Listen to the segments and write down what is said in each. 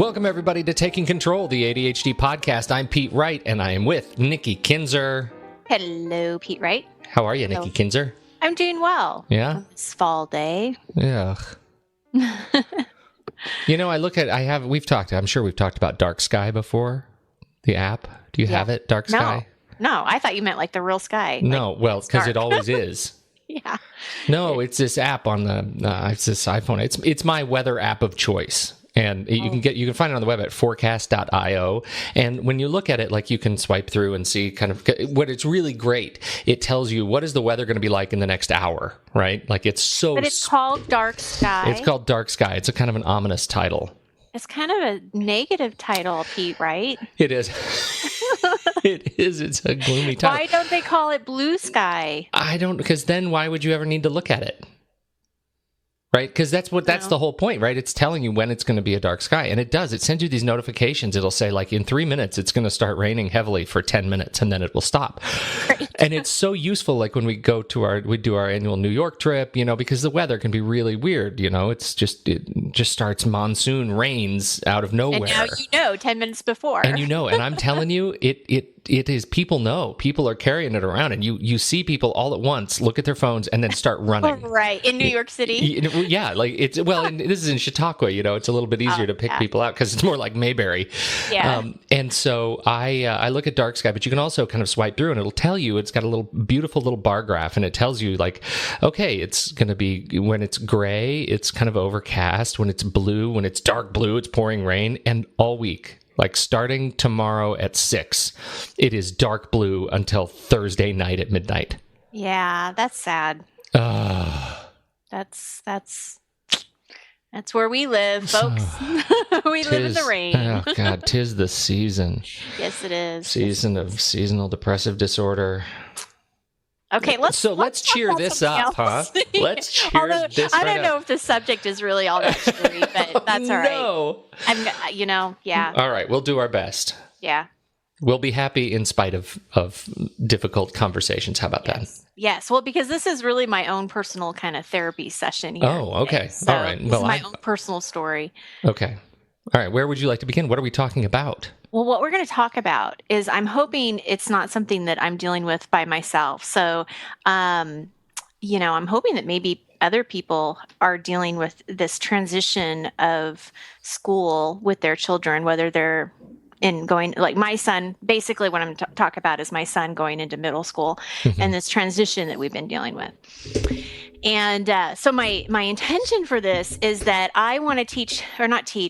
Welcome, everybody, to Taking Control, the ADHD podcast. I'm Pete Wright, and I am with Nikki Kinzer. Hello, Pete Wright. How are you, Nikki Kinzer? I'm doing well. Yeah? On this fall day. Yeah. You know, I'm sure we've talked about Dark Sky before, the app. Do you have it, Dark Sky? No, I thought you meant like the real sky. No, well, because it always is. Yeah. No, it's this app on it's this iPhone. It's my weather app of choice. And you can find it on the web at forecast.io. And when you look at it, like, you can swipe through and see kind of what it's really great. It tells you what is the weather going to be like in the next hour, right? Like, it's so. But it's called Dark Sky. It's called Dark Sky. It's a kind of an ominous title. It's kind of a negative title, Pete, right? It is. It is. It's a gloomy title. Why don't they call it Blue Sky? Because then why would you ever need to look at it? Right? Because that's the whole point, right? It's telling you when it's going to be a dark sky. And it does. It sends you these notifications. It'll say, like, in 3 minutes, it's going to start raining heavily for 10 minutes, and then it will stop. Great. And it's so useful, like, when we do our annual New York trip, because the weather can be really weird, it just starts monsoon rains out of nowhere. And now 10 minutes before. And and I'm telling you, it is, people know. People are carrying it around, and you see people all at once look at their phones and then start running. Right. In New York City. Yeah, like this is in Chautauqua, it's a little bit easier to pick people out because it's more like Mayberry. Yeah. And so I look at Dark Sky, but you can also kind of swipe through and it'll tell you, it's got a beautiful little bar graph, and it tells you, like, okay, it's going to be, when it's gray, it's kind of overcast. When it's blue, when it's dark blue, it's pouring rain. And all week, like starting tomorrow at 6, it is dark blue until Thursday night at midnight. Yeah, that's sad. That's where we live, folks. We live in the rain. Oh, God, 'tis the season. Yes, it is. Season of seasonal depressive disorder. Okay, let's cheer this up, huh? Let's cheer this up. I don't know if the subject is really all that cheery, but that's all right. No. Yeah. All right, we'll do our best. Yeah. We'll be happy in spite of difficult conversations. How about that? Yes. Well, because this is really my own personal kind of therapy session here. Oh, okay. So all right. This is my own personal story. Okay. All right. Where would you like to begin? What are we talking about? Well, what we're going to talk about is, I'm hoping it's not something that I'm dealing with by myself. So, I'm hoping that maybe other people are dealing with this transition of school with their children, whether they're going, like my son, basically what I'm talking about is my son going into middle school and this transition that we've been dealing with. And so my intention for this is that I want to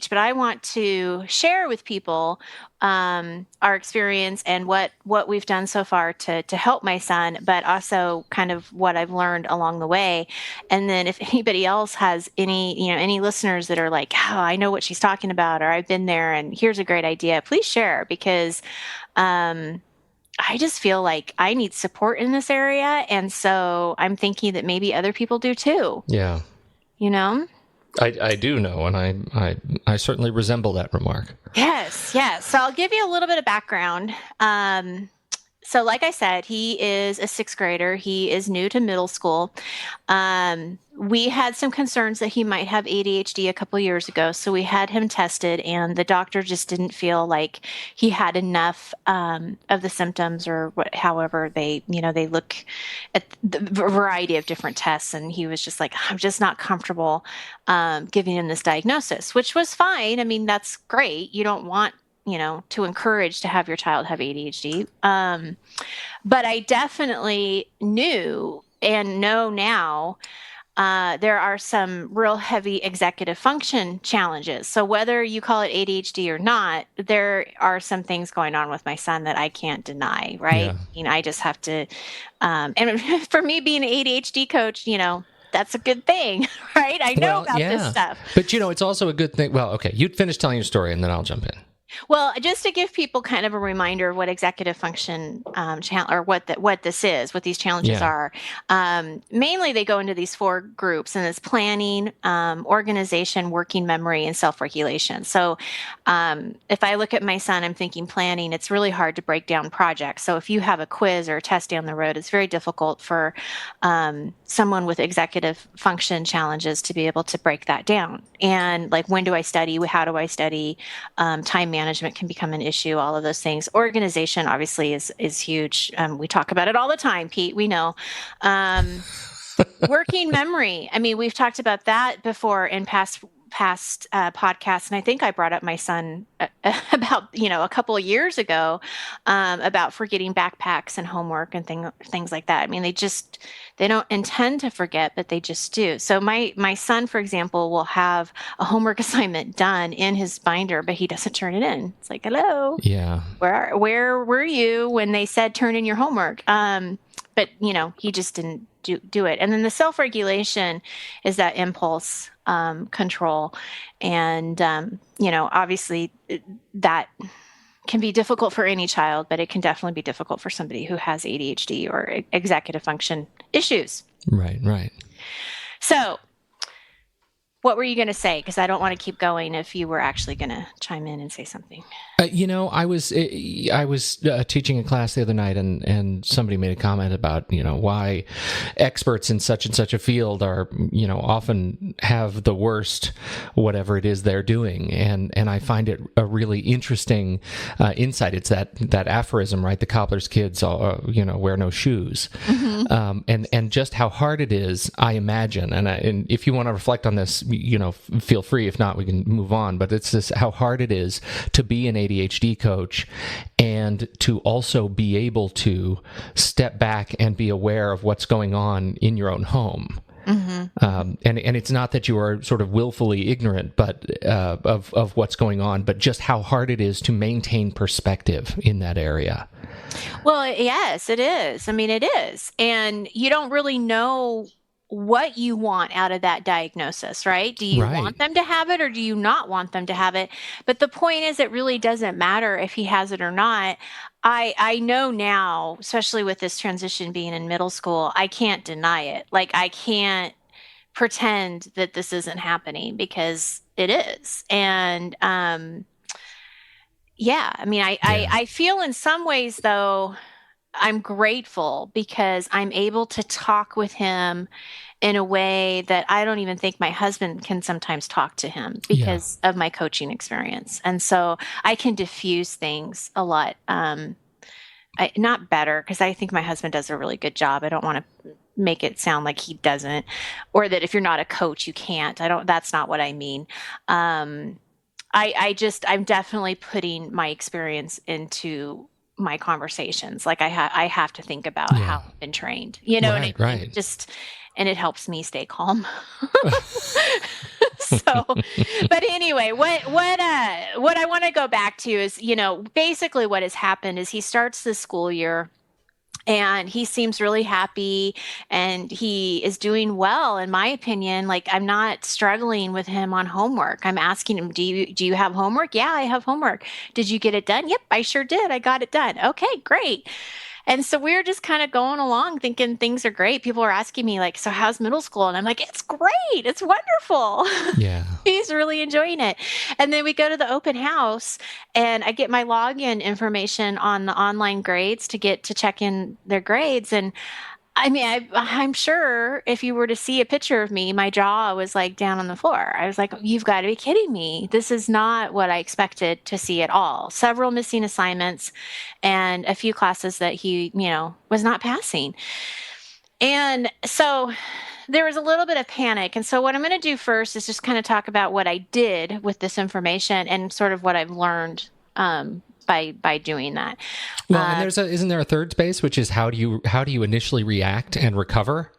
but I want to share with people our experience and what we've done so far to help my son, but also kind of what I've learned along the way. And then if anybody else has any listeners that are like, oh, I know what she's talking about, or I've been there and here's a great idea, please share, because I just feel like I need support in this area. And so I'm thinking that maybe other people do too. Yeah. I do know, and I certainly resemble that remark. Yes. So I'll give you a little bit of background. So like I said, he is a 6th grader. He is new to middle school. We had some concerns that he might have ADHD a couple years ago. So we had him tested, and the doctor just didn't feel like he had enough of the symptoms, or however they look at the variety of different tests. And he was just like, I'm just not comfortable giving him this diagnosis, which was fine. I mean, that's great. You don't want to encourage to have your child have ADHD. But I definitely knew and know now there are some real heavy executive function challenges. So whether you call it ADHD or not, there are some things going on with my son that I can't deny, right? Yeah. I just have to, and for me being an ADHD coach, that's a good thing, right? I know about this stuff. But, it's also a good thing. Well, okay, you'd finish telling your story and then I'll jump in. Well, just to give people kind of a reminder of what executive function or what this is, what these challenges are. Mainly, they go into these 4 groups, and it's planning, organization, working memory, and self-regulation. So, if I look at my son, I'm thinking planning. It's really hard to break down projects. So, if you have a quiz or a test down the road, it's very difficult for someone with executive function challenges to be able to break that down. And like, when do I study? How do I study? Time management can become an issue, all of those things. Organization obviously is huge. We talk about it all the time, Pete, we know. Working memory. I mean, we've talked about that before in past podcasts, and I think I brought up my son about a couple of years ago about forgetting backpacks and homework and things like that. I mean, they don't intend to forget, but they just do. So my son, for example, will have a homework assignment done in his binder, but he doesn't turn it in. It's like, hello, where were you when they said turn in your homework? But he just didn't do it. And then the self-regulation is that impulse control. And, obviously that can be difficult for any child, but it can definitely be difficult for somebody who has ADHD or executive function issues. Right. So what were you going to say? Because I don't want to keep going if you were actually going to chime in and say something. I was teaching a class the other night, and somebody made a comment about why experts in such and such a field are often have the worst whatever it is they're doing, and I find it a really interesting insight. It's that aphorism, right? The cobbler's kids wear no shoes, and just how hard it is. I imagine, and if you want to reflect on this, feel free. If not, we can move on. But it's this how hard it is to be an ADHD coach and to also be able to step back and be aware of what's going on in your own home. And it's not that you are sort of willfully ignorant, but of what's going on, but just how hard it is to maintain perspective in that area. Well, yes, it is. I mean, it is. And you don't really know what you want out of that diagnosis, right? Do you want them to have it or do you not want them to have it? But the point is, it really doesn't matter if he has it or not. I know now, especially with this transition being in middle school, I can't deny it. Like, I can't pretend that this isn't happening because it is. And I mean, I feel in some ways, though, I'm grateful because I'm able to talk with him in a way that I don't even think my husband can sometimes talk to him because of my coaching experience. And so I can diffuse things a lot. Not better, because I think my husband does a really good job. I don't want to make it sound like he doesn't, or that if you're not a coach, you can't. That's not what I mean. I'm definitely putting my experience into my conversations. Like I have to think about how I've been trained, right. And it helps me stay calm. So, but anyway, what I want to go back to is, basically what has happened is he starts the school year and he seems really happy and he is doing well, in my opinion. Like, I'm not struggling with him on homework. I'm asking him, do you have homework? Yeah, I have homework. Did you get it done? Yep, I sure did. I got it done. Okay, great. And so we're just kind of going along thinking things are great. People are asking me like, so how's middle school? And I'm like, it's great. It's wonderful. Yeah. He's really enjoying it. And then we go to the open house and I get my login information on the online grades to check in their grades. And I mean, I'm sure if you were to see a picture of me, my jaw was like down on the floor. I was like, you've got to be kidding me. This is not what I expected to see at all. Several missing assignments and a few classes that he, was not passing. And so there was a little bit of panic. And so what I'm going to do first is just kind of talk about what I did with this information and sort of what I've learned by doing that. Well, and isn't there a third space, which is how do you initially react and recover?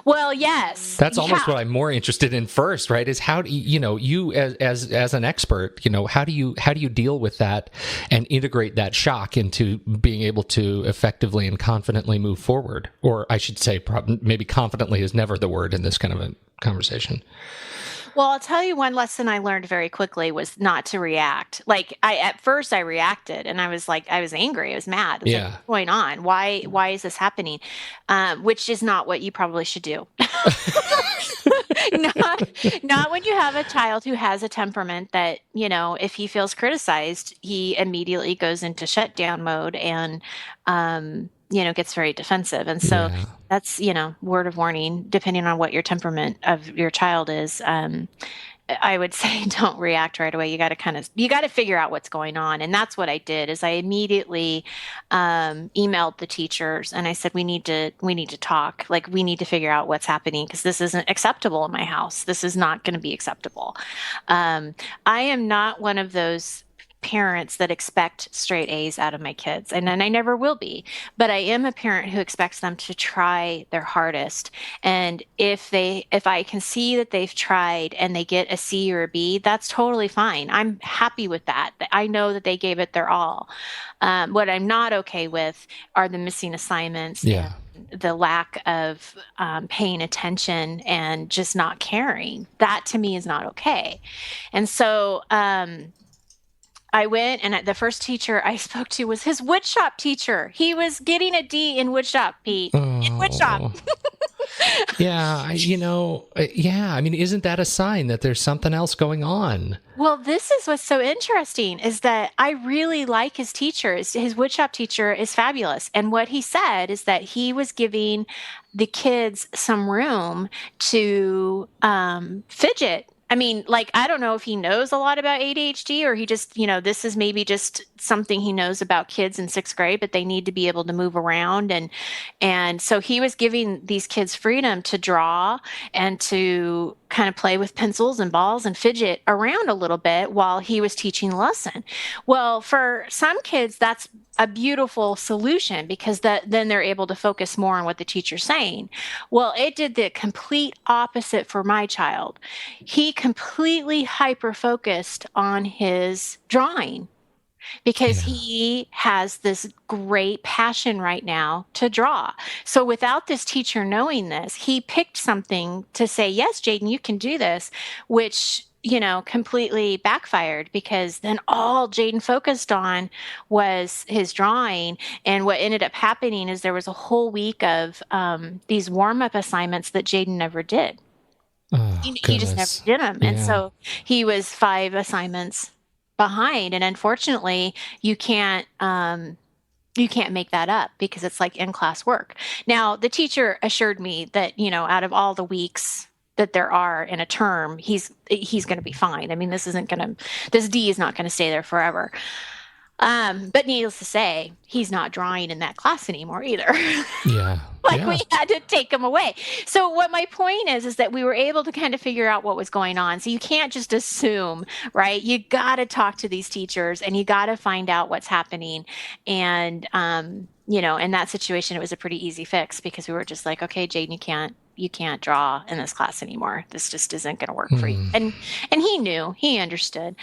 Well, yes. That's almost what I'm more interested in first, right? Is how do you as an expert, how do you deal with that and integrate that shock into being able to effectively and confidently move forward? Or I should say, maybe confidently is never the word in this kind of a conversation. Well, I'll tell you one lesson I learned very quickly was not to react. Like at first I reacted and I was like, I was angry. I was mad. I was like, Yeah. what's going on? Why is this happening? Which is not what you probably should do. not, not when you have a child who has a temperament that, if he feels criticized, he immediately goes into shutdown mode and, gets very defensive. And so Yeah. that's, word of warning, depending on what your temperament of your child is. I would say don't react right away. You got to figure out what's going on. And that's what I did is I immediately emailed the teachers and I said, we need to talk. Like we need to figure out what's happening because this isn't acceptable in my house. This is not going to be acceptable. I am not one of those parents that expect straight A's out of my kids, and I never will be. But I am a parent who expects them to try their hardest. And if I can see that they've tried and they get a C or a B, that's totally fine. I'm happy with that. I know that they gave it their all. What I'm not okay with are the missing assignments. Yeah. And the lack of paying attention and just not caring. That to me is not okay. And so, I went and the first teacher I spoke to was his woodshop teacher. He was getting a D in woodshop, Pete. In woodshop. Yeah, yeah. I mean, isn't that a sign that there's something else going on? Well, this is what's so interesting is that I really like his teacher. His woodshop teacher is fabulous. And what he said is that he was giving the kids some room to fidget. I mean, like, I don't know if he knows a lot about ADHD or he just, this is maybe just something he knows about kids in sixth grade, but they need to be able to move around. And so he was giving these kids freedom to draw and to kind of play with pencils and balls and fidget around a little bit while he was teaching the lesson. Well, for some kids, that's a beautiful solution because then they're able to focus more on what the teacher's saying. Well, it did the complete opposite for my child. He completely hyper-focused on his drawing because he has this great passion right now to draw. So without this teacher knowing this, he picked something to say, yes, Jaden, you can do this, which completely backfired because then all Jaden focused on was his drawing. And what ended up happening is there was a whole week of these warm-up assignments that Jaden never did. Oh, he just never did them. And so he was 5 assignments behind. And unfortunately, you can't make that up because it's like in-class work. Now, the teacher assured me that, out of all the weeks that there are in a term, he's going to be fine. I mean, this D is not going to stay there forever. But needless to say, he's not drawing in that class anymore either. Yeah. We had to take him away. So what my point is that we were able to kind of figure out what was going on. So you can't just assume, right? You got to talk to these teachers and you got to find out what's happening. And, in that situation, it was a pretty easy fix because we were just like, okay, Jaden, you can't draw in this class anymore. This just isn't going to work for you. And he understood.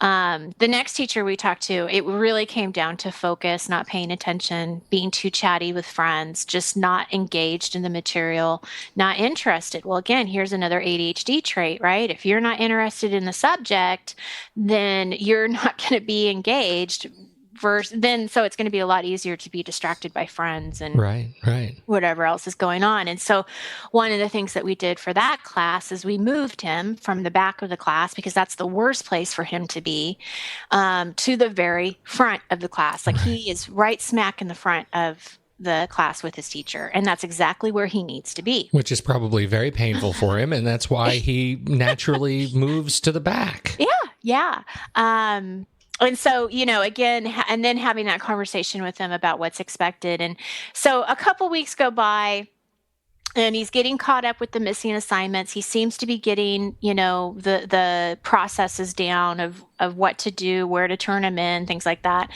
The next teacher we talked to, it really came down to focus, not paying attention, being too chatty with friends, just not engaged in the material, not interested. Well, again, here's another ADHD trait, right? If you're not interested in the subject, then you're not going to be engaged. So it's going to be a lot easier to be distracted by friends and whatever else is going on. And so one of the things that we did for that class is we moved him from the back of the class because that's the worst place for him to be, to the very front of the class. Like he is right smack in the front of the class with his teacher. And that's exactly where he needs to be. Which is probably very painful for him. And that's why he naturally moves to the back. Yeah. And so, again, and then having that conversation with him about what's expected. And so a couple weeks go by and he's getting caught up with the missing assignments. He seems to be getting, the processes down of what to do, where to turn them in, things like that.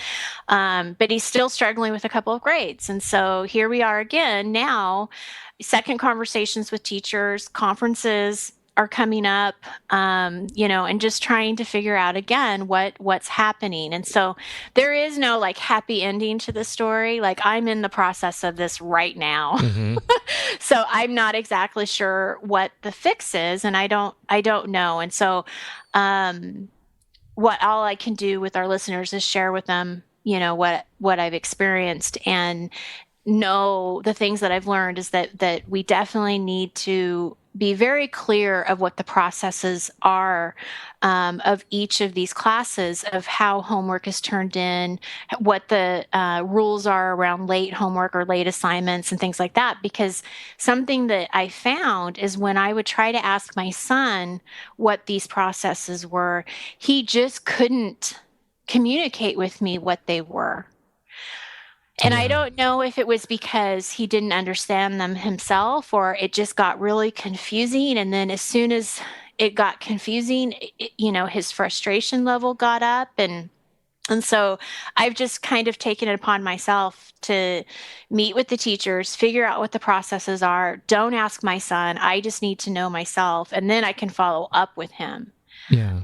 But he's still struggling with a couple of grades. And so here we are again now, second conversations with teachers, conferences, are coming up, and just trying to figure out again what's happening. And so there is no like happy ending to the story. Like I'm in the process of this right now. Mm-hmm. So I'm not exactly sure what the fix is, and I don't know. And so what all I can do with our listeners is share with them, what I've experienced, and know the things that I've learned is that we definitely need to be very clear of what the processes are of each of these classes, of how homework is turned in, what the rules are around late homework or late assignments and things like that. Because something that I found is when I would try to ask my son what these processes were, he just couldn't communicate with me what they were. And I don't know if it was because he didn't understand them himself or it just got really confusing. And then as soon as it got confusing, his frustration level got up. And so I've just kind of taken it upon myself to meet with the teachers, figure out what the processes are. Don't ask my son. I just need to know myself. And then I can follow up with him.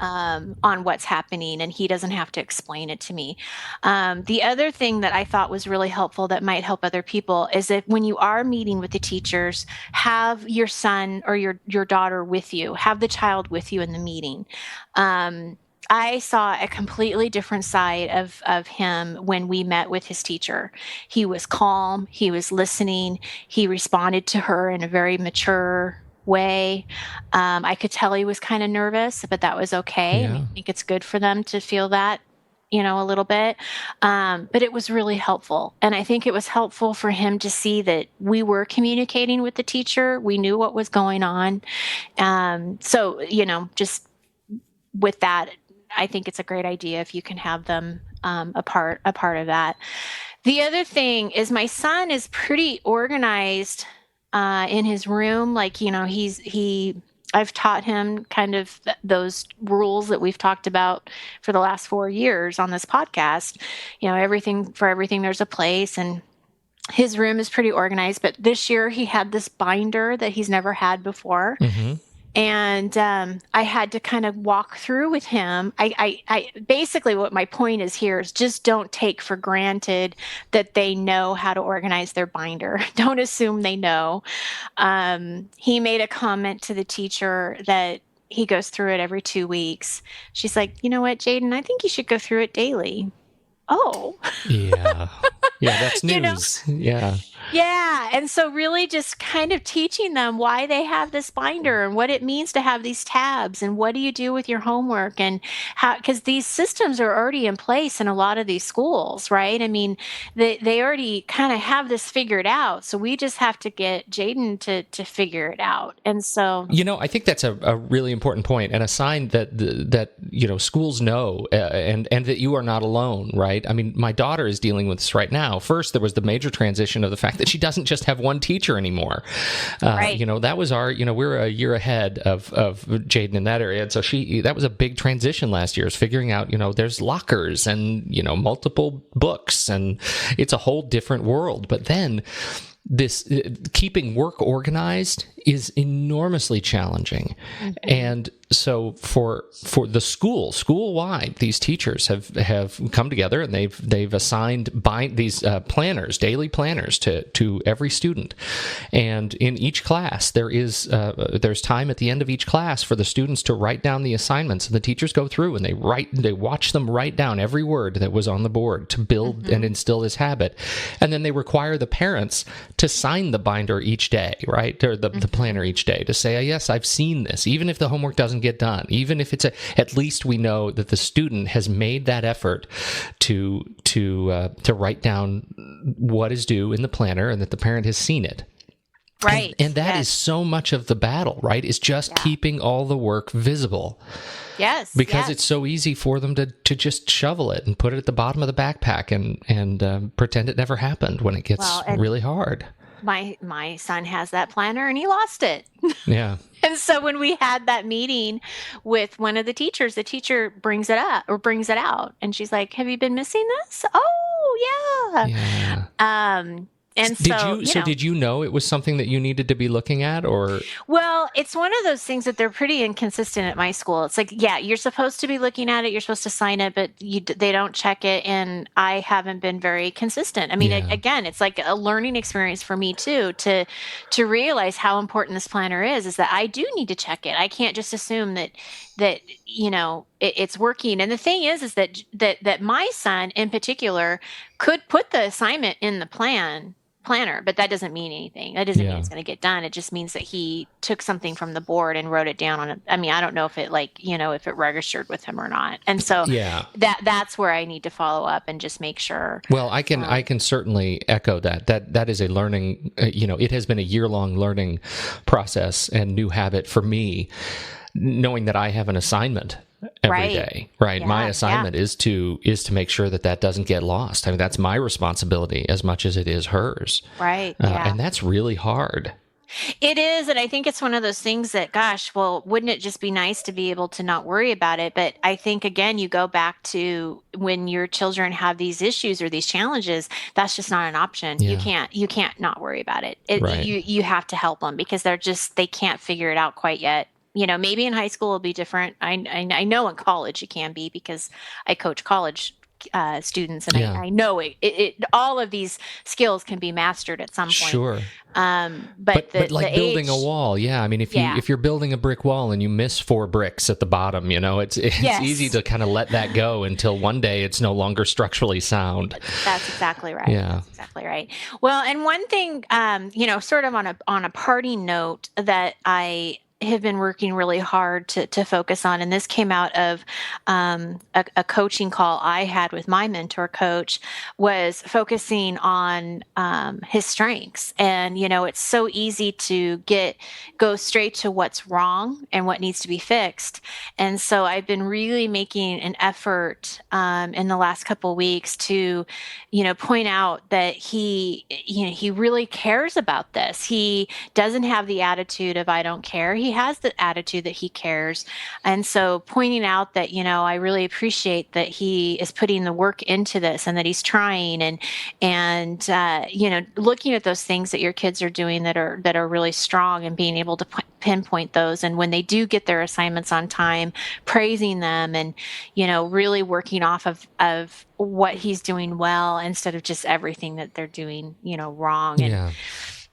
On what's happening, and he doesn't have to explain it to me. The other thing that I thought was really helpful that might help other people is that when you are meeting with the teachers, have your son or your daughter with you, have the child with you in the meeting. I saw a completely different side of him when we met with his teacher. He was calm, he was listening, he responded to her in a very mature way. I could tell he was kind of nervous, but that was okay. Yeah. I think it's good for them to feel that, a little bit. But it was really helpful. And I think it was helpful for him to see that we were communicating with the teacher. We knew what was going on. So, just with that, I think it's a great idea if you can have them a part of that. The other thing is my son is pretty organized in his room. Like, I've taught him kind of those rules that we've talked about for the last 4 years on this podcast. For everything, there's a place, and his room is pretty organized. But this year he had this binder that he's never had before. Mm-hmm. And I had to kind of walk through with him. I basically what my point is here is just don't take for granted that they know how to organize their binder. Don't assume they know. He made a comment to the teacher that he goes through it every 2 weeks. She's like, you know what, Jaden, I think you should go through it daily. Oh. Yeah. Yeah, that's news. Yeah. Yeah. And so really just kind of teaching them why they have this binder and what it means to have these tabs and what do you do with your homework and how, because these systems are already in place in a lot of these schools, right? I mean, they already kind of have this figured out. So we just have to get Jaden to figure it out. And so, I think that's a really important point and a sign that schools know and that you are not alone, right? I mean, my daughter is dealing with this right now. First, there was the major transition of the fact that she doesn't just have one teacher anymore. Right. That was we're a year ahead of Jaden in that area. And so that was a big transition last year, is figuring out, there's lockers and, multiple books, and it's a whole different world. But then this keeping work organized is enormously challenging. Mm-hmm. And so for the school-wide, these teachers have come together and they've assigned these planners, daily planners to every student. And in each class, there's time at the end of each class for the students to write down the assignments. And the teachers go through and they watch them write down every word that was on the board to build mm-hmm. and instill this habit. And then they require the parents to sign the binder each day, right? Or the planner each day to say, yes, I've seen this, even if the homework doesn't get done, even if it's at least we know that the student has made that effort to write down what is due in the planner and that the parent has seen it. Right. And that is so much of the battle, right? Is just keeping all the work visible. Yes. Because it's so easy for them to just shovel it and put it at the bottom of the backpack and pretend it never happened when it gets really hard. My son has that planner and he lost it. Yeah. And so when we had that meeting with one of the teachers, the teacher brings it out and she's like, have you been missing this? Oh, yeah. And did you know it was something that you needed to be looking at, or? Well, it's one of those things that they're pretty inconsistent at my school. It's like, yeah, you're supposed to be looking at it, you're supposed to sign it, but they don't check it, and I haven't been very consistent. I mean, again, it's like a learning experience for me too, to realize how important this planner is that I do need to check it. I can't just assume that it's working. And the thing is that my son in particular could put the assignment in the planner, but that doesn't mean anything. That doesn't mean it's going to get done. It just means that he took something from the board and wrote it down on it. I mean, I don't know if it if it registered with him or not. And so that's where I need to follow up and just make sure. Well, I can certainly echo that is a learning, it has been a year-long learning process and new habit for me, knowing that I have an assignment every day, right? My assignment is to make sure that doesn't get lost. I mean, that's my responsibility as much as it is hers. Right. And that's really hard. It is. And I think it's one of those things that, gosh, well, wouldn't it just be nice to be able to not worry about it? But I think, again, you go back to when your children have these issues or these challenges, that's just not an option. Yeah. You can't not worry about it. Right. You have to help them because they can't figure it out quite yet. Maybe in high school it'll be different. I know in college it can be because I coach college students, and I know it all of these skills can be mastered at some point. Sure. But like building a wall, I mean, if you're building a brick wall and you miss 4 bricks at the bottom, it's easy to kind of let that go until one day it's no longer structurally sound. That's exactly right. Yeah. That's exactly right. Well, and one thing, sort of on a parting note that I have been working really hard to focus on. And this came out of a coaching call I had with my mentor coach, was focusing on his strengths. And, it's so easy to go straight to what's wrong and what needs to be fixed. And so I've been really making an effort in the last couple of weeks to, point out that he really cares about this. He doesn't have the attitude of I don't care. He has the attitude that he cares. And so pointing out that, I really appreciate that he is putting the work into this and that he's trying and looking at those things that your kids are doing that are really strong and being able to pinpoint those. And when they do get their assignments on time, praising them and, really working off of what he's doing well instead of just everything that they're doing, wrong.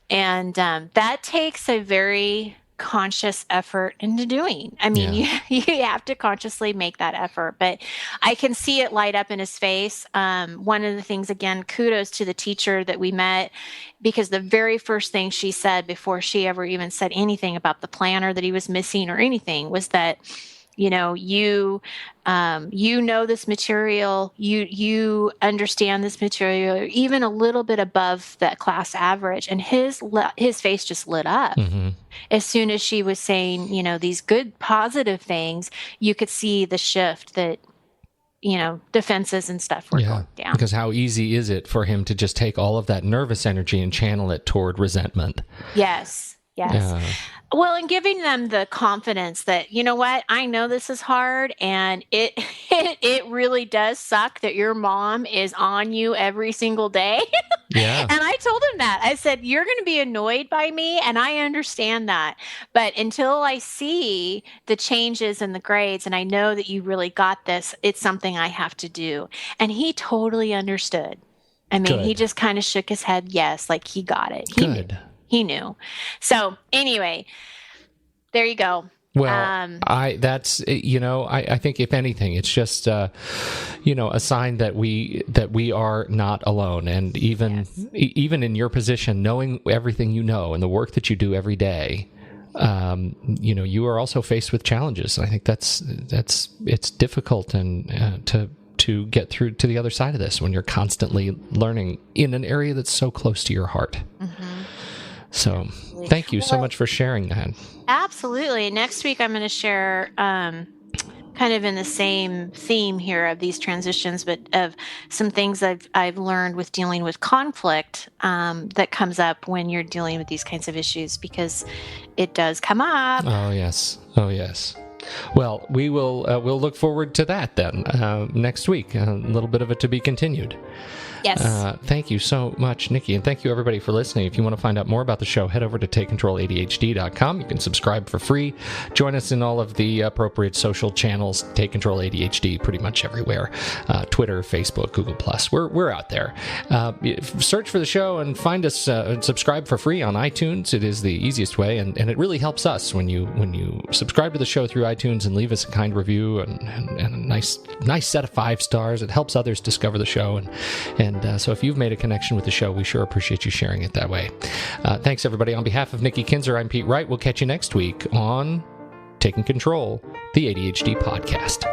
And that takes a very conscious effort into doing. I mean, you have to consciously make that effort, but I can see it light up in his face. One of the things, again, kudos to the teacher that we met, because the very first thing she said before she ever even said anything about the planner that he was missing or anything was that, you know this material, you understand this material, even a little bit above the class average. And his face just lit up. Mm-hmm. As soon as she was saying, these good, positive things, you could see the shift that, defenses and stuff were going down. Because how easy is it for him to just take all of that nervous energy and channel it toward resentment? Yes. Well, and giving them the confidence that, I know this is hard and it really does suck that your mom is on you every single day. Yeah. And I told him that. I said, you're going to be annoyed by me, and I understand that. But until I see the changes in the grades and I know that you really got this, it's something I have to do. And he totally understood. I mean, He just kind of shook his head. Yes, like he got it. He knew. So anyway, there you go. Well, I think if anything, it's just, a sign that we are not alone. And even in your position, knowing everything and the work that you do every day, you are also faced with challenges. I think it's difficult and to get through to the other side of this when you're constantly learning in an area that's so close to your heart. Mm-hmm. So thank you so much for sharing that. Absolutely. Next week, I'm going to share kind of in the same theme here of these transitions, but of some things I've learned with dealing with conflict that comes up when you're dealing with these kinds of issues, because it does come up. Oh, yes. Well, we'll look forward to that then next week. A little bit of it to be continued. Yes. Thank you so much, Nikki, and thank you everybody for listening. If you want to find out more about the show, head over to TakeControlADHD.com. You can subscribe for free. Join us in all of the appropriate social channels. Take Control ADHD pretty much everywhere. Twitter, Facebook, Google+. We're out there. Search for the show and find us and subscribe for free on iTunes. It is the easiest way, and it really helps us when you subscribe to the show through iTunes and leave us a kind review and a nice set of 5 stars. It helps others discover the show, and so if you've made a connection with the show, we sure appreciate you sharing it that way. Thanks, everybody. On behalf of Nikki Kinzer, I'm Pete Wright. We'll catch you next week on Taking Control, the ADHD podcast.